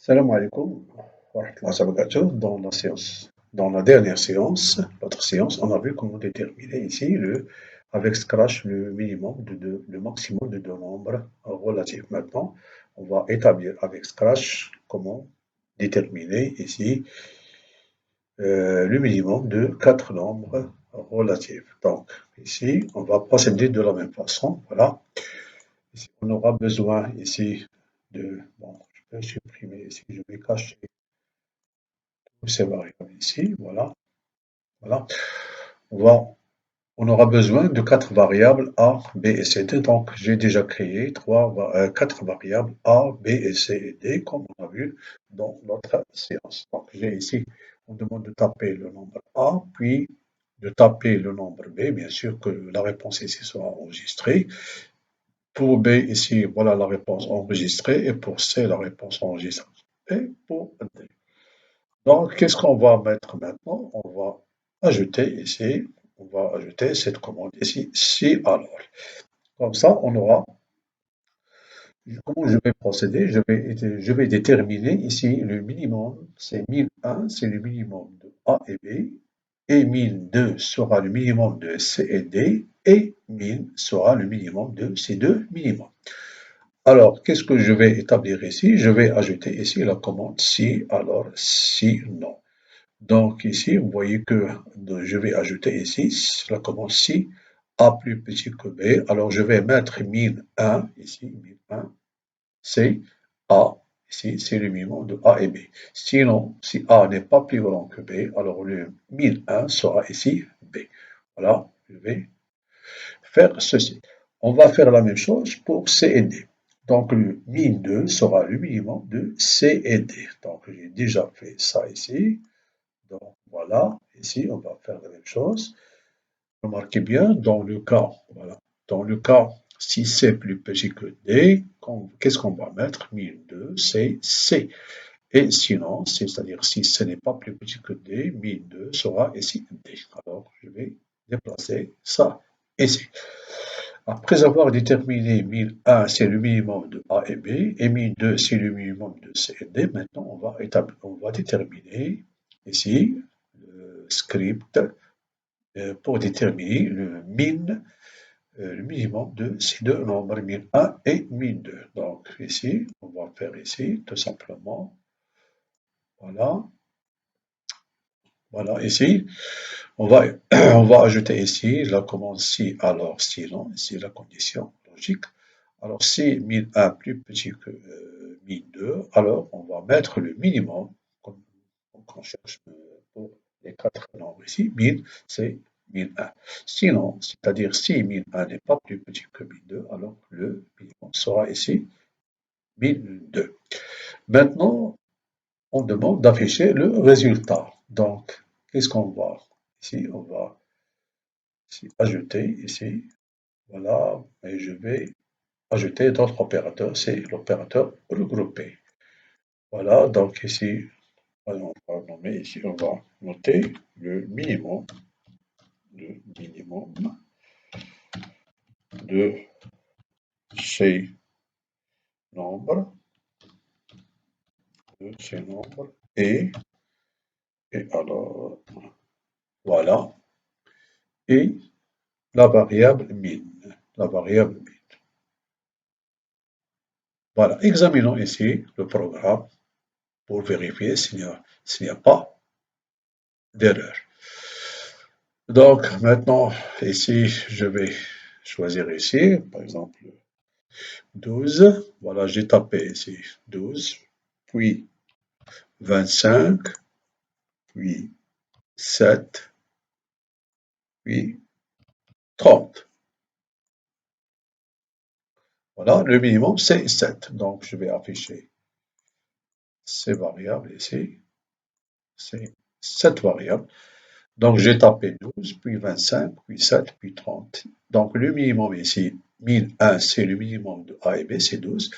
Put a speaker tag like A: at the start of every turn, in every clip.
A: Salam alaikum wa rahmatullahi wa barakatuh. Dans la dernière séance, l'autre séance, on a vu comment déterminer ici avec Scratch le maximum de deux nombres relatifs. Maintenant, on va établir avec Scratch comment déterminer ici le minimum de quatre nombres relatifs. Donc, ici, on va procéder de la même façon. Voilà. Ici, on aura besoin ici bon, je peux supprimer ici, je vais cacher ces variables ici, voilà, voilà. On va, on aura besoin de quatre variables A, B et C, D. Donc, j'ai déjà créé quatre variables A, B et C et D, comme on a vu dans notre séance. Donc, j'ai ici, on demande de taper le nombre A, puis de taper le nombre B. Bien sûr que la réponse ici sera enregistrée. Pour B, ici, voilà la réponse enregistrée, et pour C, la réponse enregistrée. Et pour D. Donc, qu'est-ce qu'on va mettre maintenant? On va ajouter ici, on va ajouter cette commande ici, si alors. Comme ça, on aura, comment je vais procéder? Je vais déterminer ici le minimum, c'est 1001, c'est le minimum de A et B, et 1002 sera le minimum de C et D, et 1000 sera le minimum de ces deux minimums. Alors, qu'est-ce que je vais établir ici? Je vais ajouter ici la commande si, alors, si, non. Donc ici, vous voyez que je vais ajouter ici la commande si A plus petit que B. Alors je vais mettre 1001, ici 1001, c'est A, ici c'est le minimum de A et B. Sinon, si A n'est pas plus grand que B, alors le 1001 sera ici B. Voilà, je vais faire ceci. On va faire la même chose pour C et D. Donc le 1002 sera le minimum de C et D. Donc j'ai déjà fait ça ici. Donc voilà, ici on va faire la même chose. Remarquez bien, dans le cas, voilà, dans le cas, si c'est plus petit que D, qu'est-ce qu'on va mettre? 1002, c'est C. Et sinon, c'est-à-dire si ce n'est pas plus petit que D, 1002 sera ici D. Alors je vais déplacer ça ici. Après avoir déterminé 1001, c'est le minimum de A et B, et 1002, c'est le minimum de C et D, maintenant on va déterminer ici le script pour déterminer le minimum de ces deux nombres, 1001 et 1002. Donc ici, on va faire ici tout simplement, voilà, voilà, ici, on va, on va ajouter ici la commande si, alors, sinon, ici la condition logique. Alors si 1001 plus petit que 1002, alors on va mettre le minimum, comme on cherche pour les quatre nombres ici, 1000, c'est 1001. Sinon, c'est-à-dire si 1001 n'est pas plus petit que 1002, alors le minimum sera ici 1002. Maintenant, on demande d'afficher le résultat. Donc, qu'est-ce qu'on va ici? On va ici, ajouter ici, voilà, et je vais ajouter d'autres opérateurs, c'est l'opérateur regrouper. Voilà, donc ici, on va nommer ici, on va noter le minimum de ces nombres, et alors, voilà, et la variable min, la variable min. Voilà, examinons ici le programme pour vérifier s'il n'y a pas d'erreur. Donc maintenant, ici, je vais choisir ici, par exemple, 12. Voilà, j'ai tapé ici 12, puis 25, puis 7, puis 30. Voilà, le minimum, c'est 7. Donc, je vais afficher ces variables ici. C'est 7 variables. Donc, j'ai tapé 12, puis 25, puis 7, puis 30. Donc, le minimum ici, 1001, c'est le minimum de A et B, c'est 12.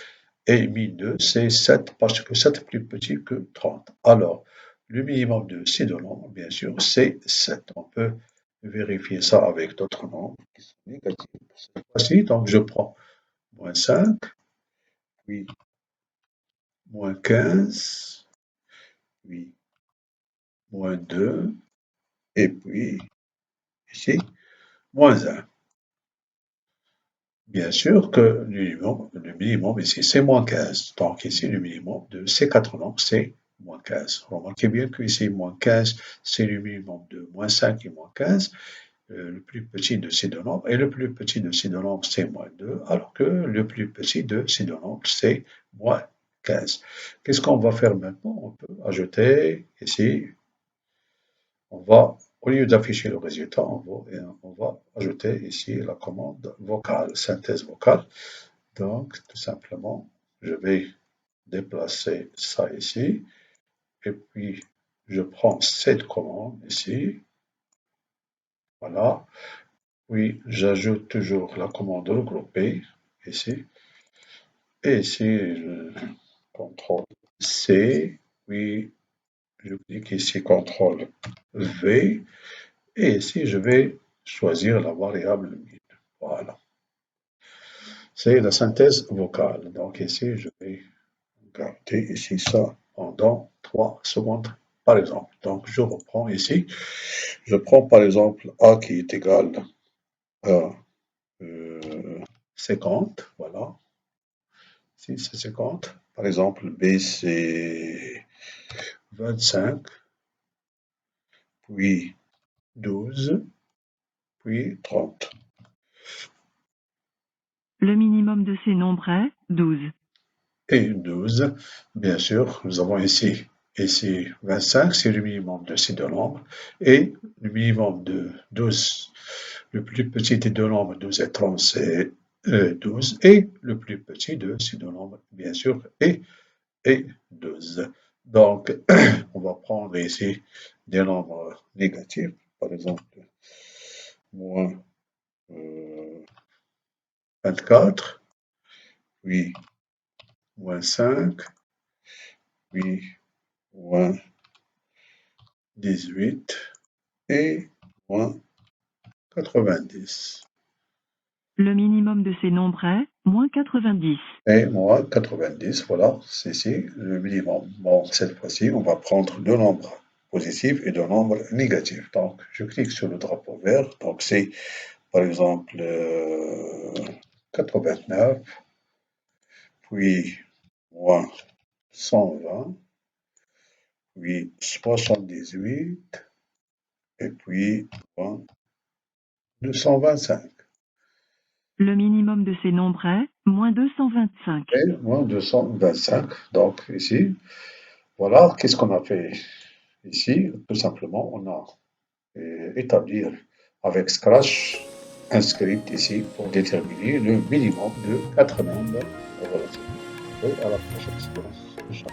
A: Et 1002, c'est 7, parce que 7 est plus petit que 30. Alors, le minimum de ces deux nombres, bien sûr, c'est 7. On peut vérifier ça avec d'autres nombres qui sont négatifs. Cette fois-ci, donc je prends moins 5, puis moins 15, puis moins 2, et puis ici, moins 1. Bien sûr que le minimum ici, c'est moins 15. Donc ici, le minimum de ces quatre nombres, c'est moins 15. Remarquez bien que ici, moins 15, c'est le minimum de moins 5 et moins 15, le plus petit de ces deux nombres, et le plus petit de ces deux nombres, c'est moins 2, alors que le plus petit de ces deux nombres, c'est moins 15. Qu'est-ce qu'on va faire maintenant? On peut ajouter ici, au lieu d'afficher le résultat, on va ajouter ici la commande vocale, synthèse vocale. Donc, tout simplement, je vais déplacer ça ici, et puis je prends cette commande ici, voilà, puis j'ajoute toujours la commande regrouper ici, et ici, je contrôle C, puis je clique ici CTRL V, et ici je vais choisir la variable min. Voilà, c'est la synthèse vocale. Donc ici, je vais garder ici ça pendant 3 secondes, par exemple. Donc, je reprends ici. Je prends par exemple A qui est égal à 50. Voilà. Ici, c'est 50. Par exemple, B, c'est 25, puis 12, puis 30.
B: Le minimum de ces nombres est 12.
A: Et 12, bien sûr, nous avons ici 25, c'est le minimum de ces deux nombres, et le minimum de 12, le plus petit des deux nombres, 12 et 30, c'est 12, et le plus petit de ces deux nombres, bien sûr, est 12. Donc, on va prendre ici des nombres négatifs, par exemple, moins 24, puis moins 5, puis moins 18 et moins 90.
B: Le minimum de ces nombres est moins 90.
A: Et moins 90, voilà, c'est ici le minimum. Bon, cette fois-ci, on va prendre deux nombres positifs et deux nombres négatifs. Donc, je clique sur le drapeau vert. Donc, c'est par exemple 89, puis moins 120, puis 78, et puis moins 225.
B: Le minimum de ces nombres est moins 225.
A: Et moins 225. Donc, ici, voilà, qu'est-ce qu'on a fait ici? Tout simplement, on a établi avec Scratch un script ici pour déterminer le minimum de 4 nombres relatifs. Et à la prochaine séance.